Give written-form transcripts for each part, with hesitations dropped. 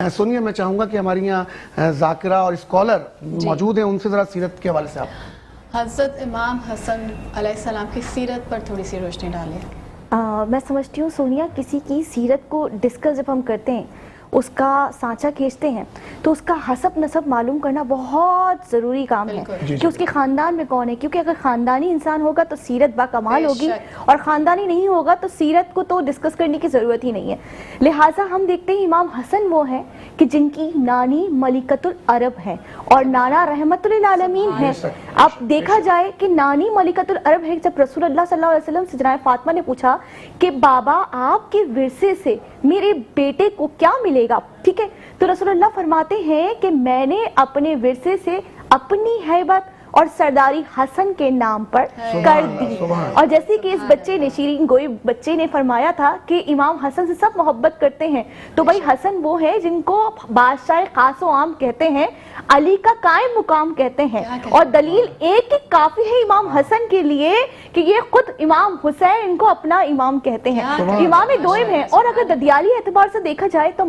سونیا میں چاہوں گا کہ ہماری یہاں ذاکرہ اور اسکالر موجود ہیں، ان سے ذرا سیرت کے حوالے سے آپ حضرت امام حسن علیہ السلام کی سیرت پر تھوڑی سی روشنی ڈالیں۔ میں سمجھتی ہوں سونیا، کسی کی سیرت کو ڈسکس جب ہم کرتے ہیں، اس کا سانچہ کھینچتے ہیں، تو اس کا حسب نسب معلوم کرنا بہت ضروری کام ہے کہ اس کے خاندان میں کون ہے، کیونکہ اگر خاندانی انسان ہوگا تو سیرت با کمال ہوگی، اور خاندانی نہیں ہوگا تو سیرت کو تو ڈسکس کرنے کی ضرورت ہی نہیں ہے۔ لہٰذا ہم دیکھتے ہیں امام حسن وہ ہیں کہ جن کی نانی ملکۃ العرب ہے اور نانا رحمت للعالمین ہے۔ اب دیکھا جائے کہ نانی ملکۃ العرب ہے، جب رسول اللہ صلی اللہ علیہ وسلم سے جناب فاطمہ نے پوچھا کہ بابا آپ کے ورثے سے میرے بیٹے کو کیا ملے گا، ٹھیک ہے، تو رسول اللہ فرماتے ہیں کہ میں نے اپنے ورثے سے اپنی ہیبت اور سرداری حسن کے نام پر کر دی۔ اور جیسے کہ اس بچے نے، شیرین گوئی بچے نے فرمایا تھا کہ امام حسن سے سب محبت کرتے ہیں، تو بھائی حسن وہ ہے جن کو بادشاہ خاص و عام کہتے ہیں، علی کا قائم مقام کہتے ہیں، اور دلیل ایک ہی کافی ہے امام حسن کے لیے کہ یہ خود امام حسین ان کو اپنا امام کہتے ہیں، امام دوئم ہیں۔ اور اگر ددیالی اعتبار سے دیکھا جائے تو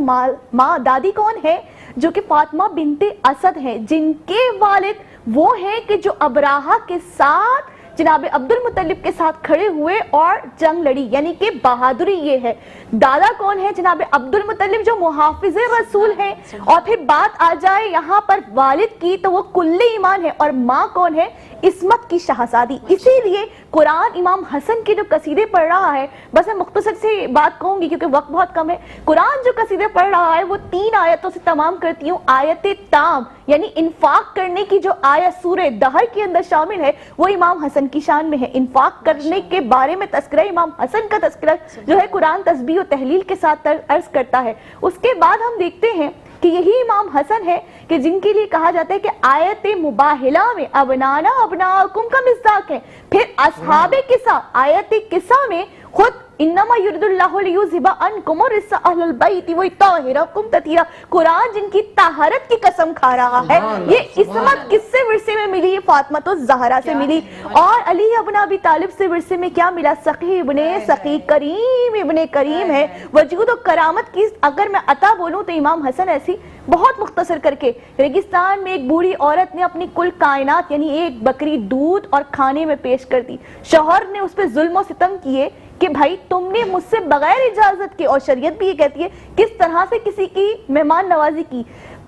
ماں دادی کون ہے؟ جو کہ فاطمہ بنت اسد ہے، جن کے والد وہ ہیں کہ جو ابراہہ کے ساتھ جناب عبد المطلب کے ساتھ کھڑے ہوئے اور جنگ لڑی، یعنی کہ بہادری یہ ہے۔ دادا کون ہے؟ جناب عبد المطلب جو محافظ رسول ہیں، اور پھر بات آ جائے یہاں پر والد کی تو وہ کل ایمان ہے، اور ماں کون ہے؟ عصمت کی شہزادی۔ اسی لیے قرآن امام حسن کے جو قصیدے پڑھ رہا ہے، بس میں مختصر سے بات کہوں گی کیونکہ وقت بہت کم ہے، قرآن جو قصیدے پڑھ رہا ہے وہ 3 آیتوں سے تمام کرتی ہوں۔ آیت تام یعنی انفاق کرنے کی جو آیت سورہ دہر کے اندر شامل ہے وہ امام حسن کی شان میں ہے۔ انفاق کرنے کے بارے میں تذکرہ امام حسن کا تذکرہ جو ہے قرآن تسبیح و تحلیل کے ساتھ عرض کرتا ہے۔ اس کے بعد ہم دیکھتے ہیں کہ یہی امام حسن ہے کہ جن کے لیے کہا جاتا ہے کہ آیت مباہلہ میں ابنانا ابناکم کا مصداق ہے۔ پھر اصحاب قصہ، آیت قصہ میں خود انما یرید اللہ لیذھب عنکم الرجس اہل البیت ویطہرکم تطہیرا، قرآن جن کی طہارت کی قسم کھا رہا ہے۔ یہ عصمت کس سے ورثے میں ملی؟ فاطمۃ الزہرا سے ملی۔ اور علی ابن ابی طالب سے ورثے میں کیا ملا؟ سقی ابن سقی، کریم ابن کریم ہے۔ وجود و کرامت کی اگر میں عطا بولوں تو امام حسن ایسی بہت مختصر کر کے، ریگستان میں ایک بوڑھی عورت نے اپنی کل کائنات یعنی ایک بکری دودھ اور کھانے میں پیش کر دی، شوہر نے اس پہ ظلم و ستم کیے کہ بھائی تم نے مجھ سے بغیر اجازت کے، اور شریعت بھی یہ کہتی ہے کس طرح سے کسی کی مہمان نوازی کی۔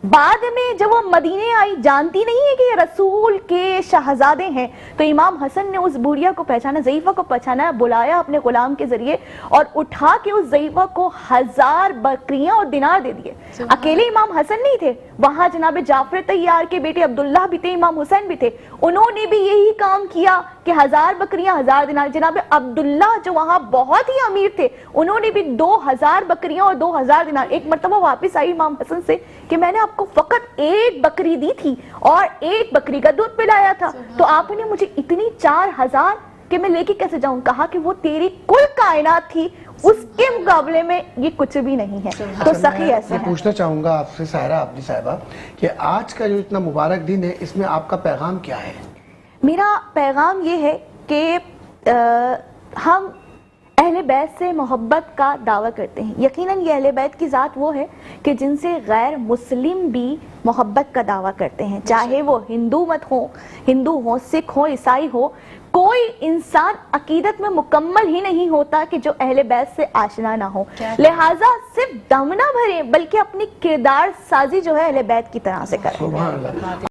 بعد میں جب وہ مدینے آئی، جانتی نہیں ہے کہ یہ رسول کے شہزادے ہیں، تو امام حسن نے اس بوڑھیا کو پہچانا، ضعیفہ کو پہچانا، بلایا اپنے غلام کے ذریعے اور اٹھا کے اس ضعیفہ کو 1000 بکریاں اور دینار دے دیے۔ اکیلے امام حسن نہیں تھے، وہاں جناب جعفر طیار کے بیٹے عبداللہ بھی تھے، امام حسین بھی تھے، انہوں نے بھی یہی کام کیا کہ 1000 بکریاں 1000 دینار۔ جناب عبداللہ جو وہاں بہت ہی امیر تھے، انہوں نے بھی 2000 بکریاں اور 2000 دینار۔ ایک مرتبہ واپس آئی امام حسن سے کہ میں نے آپ کو فقط 1 بکری دی تھی اور 1 بکری کا دودھ پلایا تھا، تو آپ نے مجھے اتنی 4000 کہ میں لے کے کیسے جاؤں؟ کہا کہ وہ تیری کل کائنات تھی، اس کے مقابلے میں یہ کچھ بھی نہیں ہے۔ تو سخی ایسا ہے۔ میں پوچھنا چاہوں گا آپ سے سائرہ عبدی صاحبہ کہ آج کا جو اتنا مبارک دن ہے اس میں آپ کا پیغام کیا ہے؟ میرا پیغام یہ ہے کہ ہم اہل بیت سے محبت کا دعویٰ کرتے ہیں۔ یقیناً یہ اہل بیت کی ذات وہ ہے کہ جن سے غیر مسلم بھی محبت کا دعویٰ کرتے ہیں، چاہے وہ ہندو ہوں، سکھ ہوں، عیسائی ہو۔ کوئی انسان عقیدت میں مکمل ہی نہیں ہوتا کہ جو اہل بیت سے آشنا نہ ہو، لہٰذا صرف دم نہ بھریں بلکہ اپنی کردار سازی جو ہے اہل بیت کی طرح سے کریں۔ سبحان اللہ۔